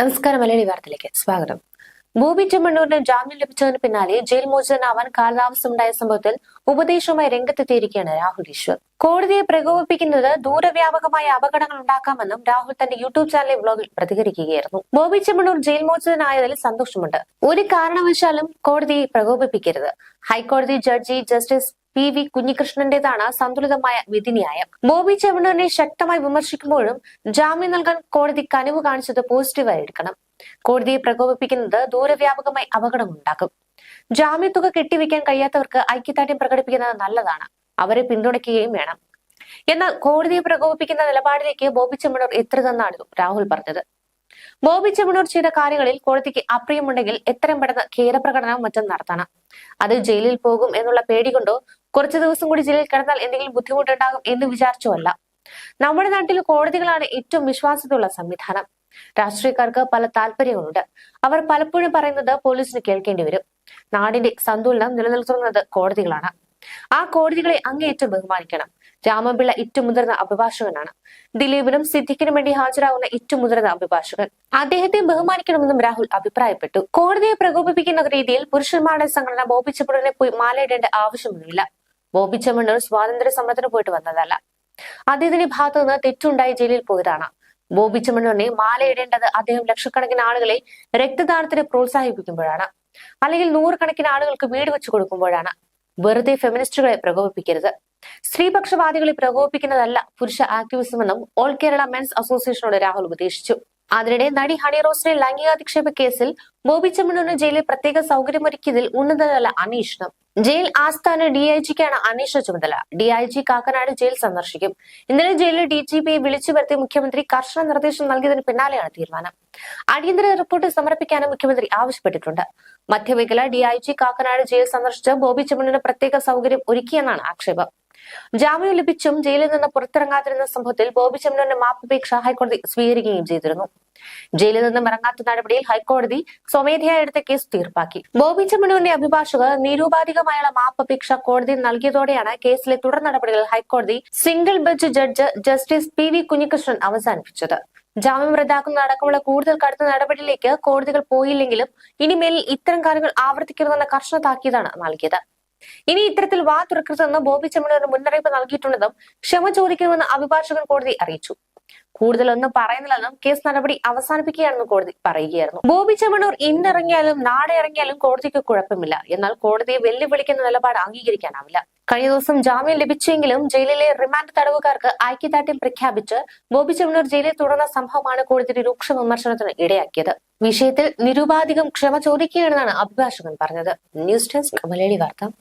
നമസ്കാരം. മലയാളി വാർത്തയിലേക്ക് സ്വാഗതം. ബോബി ചെമ്മണ്ണൂരിന് ജാമ്യം ലഭിച്ചതിന് പിന്നാലെ ജയിൽ മോചിതനാവാൻ കാലതാമസമുണ്ടായ സംഭവത്തിൽ ഉപദേശവുമായി രംഗത്തെത്തിയിരിക്കുകയാണ് രാഹുൽ ഈശ്വർ. കോടതിയെ പ്രകോപിപ്പിക്കുന്നത് ദൂരവ്യാപകമായ അപകടങ്ങൾ ഉണ്ടാക്കാമെന്നും രാഹുൽ തന്റെ യൂട്യൂബ് ചാനലിലെ വ്ലോഗിൽ പ്രതികരിക്കുകയായിരുന്നു. ബോബി ചെമ്മണ്ണൂർ ജയിൽ മോചിതനായതിൽ സന്തോഷമുണ്ട്. ഒരു കാരണവശാലും കോടതിയെ പ്രകോപിപ്പിക്കരുത്. ഹൈക്കോടതി ജഡ്ജി ജസ്റ്റിസ് PV കുഞ്ഞികൃഷ്ണന്റേതാണ് സന്തുലിതമായ വിധിന്യായം. ബോബി ചെമ്മണ്ണൂരിനെ ശക്തമായി വിമർശിക്കുമ്പോഴും ജാമ്യം നൽകാൻ കോടതി കനിവ് കാണിച്ചത് പോസിറ്റീവായി എടുക്കണം. കോടതിയെ പ്രകോപിപ്പിക്കുന്നത് ദൂരവ്യാപകമായി അപകടമുണ്ടാക്കും. ജാമ്യത്തുക കെട്ടിവെക്കാൻ കഴിയാത്തവർക്ക് ഐക്യദാർഢ്യം പ്രകടിപ്പിക്കുന്നത് നല്ലതാണ്. അവരെ പിന്തുണയ്ക്കുകയും വേണം. എന്നാൽ കോടതിയെ പ്രകോപിപ്പിക്കുന്ന നിലപാടിലേക്ക് ബോബി ചെമ്മണ്ണൂർ എത്തരുതെന്നാണ് രാഹുൽ പറഞ്ഞത്. ബോബി ചെമ്മണ്ണൂർ ചെയ്ത കാര്യങ്ങളിൽ കോടതിക്ക് അപ്രിയമുണ്ടെങ്കിൽ എത്രയും പെട്ടെന്ന് ഖേദപ്രകടനവും മറ്റും നടത്തണം. അത് ജയിലിൽ പോകും എന്നുള്ള പേടി കൊണ്ടോ കുറച്ചു ദിവസം കൂടി ജയിലിൽ കിടന്നാൽ എന്തെങ്കിലും ബുദ്ധിമുട്ടുണ്ടാകും എന്ന് വിചാരിച്ചോ അല്ല. നമ്മുടെ നാട്ടിൽ കോടതികളാണ് ഏറ്റവും വിശ്വാസ്യതയുള്ള സംവിധാനം. രാഷ്ട്രീയക്കാർക്ക് പല താല്പര്യങ്ങളുണ്ട്. അവർ പലപ്പോഴും പറയുന്നത് പോലീസിന് കേൾക്കേണ്ടി വരും. നാടിന്റെ സന്തുലനം നിലനിർത്തുന്നത് കോടതികളാണ്. ആ കോടതികളെ അങ്ങേയറ്റം ബഹുമാനിക്കണം. രാമപിള്ള ഏറ്റവും മുതിർന്ന അഭിഭാഷകനാണ്. ദിലീപിനും സിദ്ദിഖിനും വേണ്ടി ഹാജരാകുന്ന ഏറ്റവും മുതിർന്ന അഭിഭാഷകൻ. അദ്ദേഹത്തെ ബഹുമാനിക്കണമെന്നും രാഹുൽ അഭിപ്രായപ്പെട്ടു. കോടതിയെ പ്രകോപിപ്പിക്കുന്ന രീതിയിൽ പുരുഷന്മാരുടെ സംഘടന ബോബി ചെമ്മണ്ണൂരിനെ പോയി മാലയിടേണ്ട ആവശ്യമൊന്നുമില്ല. ബോബി ചെമ്മണ്ണൂർ സ്വാതന്ത്ര്യ സമരത്തിന് പോയിട്ട് വന്നതല്ല. അദ്ദേഹത്തിന്റെ ഭാഗത്തു നിന്ന് തെറ്റുണ്ടായി ജയിലിൽ പോയതാണ്. ബോബി ചെമ്മണ്ണൂരിനെ മാലയിടേണ്ടത് അദ്ദേഹം ലക്ഷക്കണക്കിന് ആളുകളെ രക്തദാനത്തിന് പ്രോത്സാഹിപ്പിക്കുമ്പോഴാണ്, അല്ലെങ്കിൽ നൂറുകണക്കിന് ആളുകൾക്ക് വീട് വെച്ചു കൊടുക്കുമ്പോഴാണ്. വെറുതെ ഫെമിനിസ്റ്റുകളെ പ്രകോപിപ്പിക്കരുത്. സ്ത്രീപക്ഷവാദികളെ പ്രകോപിപ്പിക്കുന്നതല്ല പുരുഷ ആക്ടിവിസമെന്നും ഓൾ കേരള മെൻസ് അസോസിയേഷനോട് രാഹുൽ ഉപദേശിച്ചു. അതിനിടെ നടി ഹണി റോസിനെ ലൈംഗികാധിക്ഷേപ കേസിൽ ബോബി ചെമ്മണ്ണൂരിന് ജയിലിൽ പ്രത്യേക സൗകര്യമൊരുക്കിയതിൽ ഉന്നതതല അന്വേഷണം. ജയിൽ ആസ്ഥാന DIGക്കാണ് അന്വേഷണ ചുമതല. DIG കാക്കനാട് ജയിൽ സന്ദർശിക്കും. ഇന്നലെ ജയിലിൽ DGPയെ വിളിച്ചു വരുത്തി മുഖ്യമന്ത്രി കർശന നിർദ്ദേശം നൽകിയതിന് പിന്നാലെയാണ് തീരുമാനം. അടിയന്തര റിപ്പോർട്ട് സമർപ്പിക്കാനും മുഖ്യമന്ത്രി ആവശ്യപ്പെട്ടിട്ടുണ്ട്. മധ്യമേഖല DIG കാക്കനാട് ജയിൽ സന്ദർശിച്ച് ബോബി ചെമ്മണ്ണൂരിന് പ്രത്യേക സൗകര്യം ഒരുക്കിയെന്നാണ് ആക്ഷേപം. ജാമ്യം ലഭിച്ചും ജയിലിൽ നിന്ന് പുറത്തിറങ്ങാതിരുന്ന സംഭവത്തിൽ ബോബി ചെമ്മണ്ണൂരിന്റെ മാപ്പപേക്ഷ ഹൈക്കോടതി സ്വീകരിക്കുകയും ചെയ്തിരുന്നു. ജയിലിൽ നിന്നും ഇറങ്ങാത്ത നടപടിയിൽ ഹൈക്കോടതി സ്വമേധയാ എടുത്ത കേസ് തീർപ്പാക്കി. ബോബി ചെമ്മണ്ണൂരിന്റെ അഭിഭാഷകർ നിരൂപാധികമായുള്ള മാപ്പപേക്ഷ കോടതി നൽകിയതോടെയാണ് കേസിലെ തുടർ നടപടികൾ ഹൈക്കോടതി single bench judge justice PV Kunhikrishnan അവസാനിപ്പിച്ചത്. ജാമ്യം റദ്ദാക്കുന്ന അടക്കമുള്ള കൂടുതൽ കടുത്ത നടപടിയിലേക്ക് കോടതികൾ പോയില്ലെങ്കിലും ഇനിമേലിൽ ഇത്തരം കാര്യങ്ങൾ ആവർത്തിക്കരുതെന്ന കർശന താക്കീതാണ് നൽകിയത്. ഇനി ഇത്തരത്തിൽ വാ തുറക്കരുതെന്ന് ബോബി ചെമ്മണ്ണൂരിന് മുന്നറിയിപ്പ് നൽകിയിട്ടുണ്ടെന്നും ക്ഷമ ചോദിക്കണമെന്ന് അഭിഭാഷകൻ കോടതി അറിയിച്ചു. കൂടുതലൊന്നും പറയുന്നില്ലെന്നും കേസ് നടപടി അവസാനിപ്പിക്കുകയാണെന്ന് കോടതി പറയുകയായിരുന്നു. ബോബി ചെമ്മണ്ണൂർ ഇന്നിറങ്ങിയാലും നാളെ ഇറങ്ങിയാലും കോടതിക്ക് കുഴപ്പമില്ല. എന്നാൽ കോടതിയെ വെല്ലുവിളിക്കുന്ന നിലപാട് അംഗീകരിക്കാനാവില്ല. കഴിഞ്ഞ ദിവസം ജാമ്യം ലഭിച്ചെങ്കിലും ജയിലിലെ റിമാൻഡ് തടവുകാർക്ക് ഐക്യദാർഢ്യം പ്രഖ്യാപിച്ച് ബോബി ചെമ്മണ്ണൂർ ജയിലിൽ തുടർന്ന സംഭവമാണ് കോടതിയുടെ രൂക്ഷ വിമർശനത്തിന് ഇടയാക്കിയത്. വിഷയത്തിൽ നിരുപാധികം ക്ഷമ ചോദിക്കുകയാണെന്നാണ് അഭിഭാഷകൻ പറഞ്ഞത്. ന്യൂസ് ഡെസ്ക് മലയാളി വാർത്ത.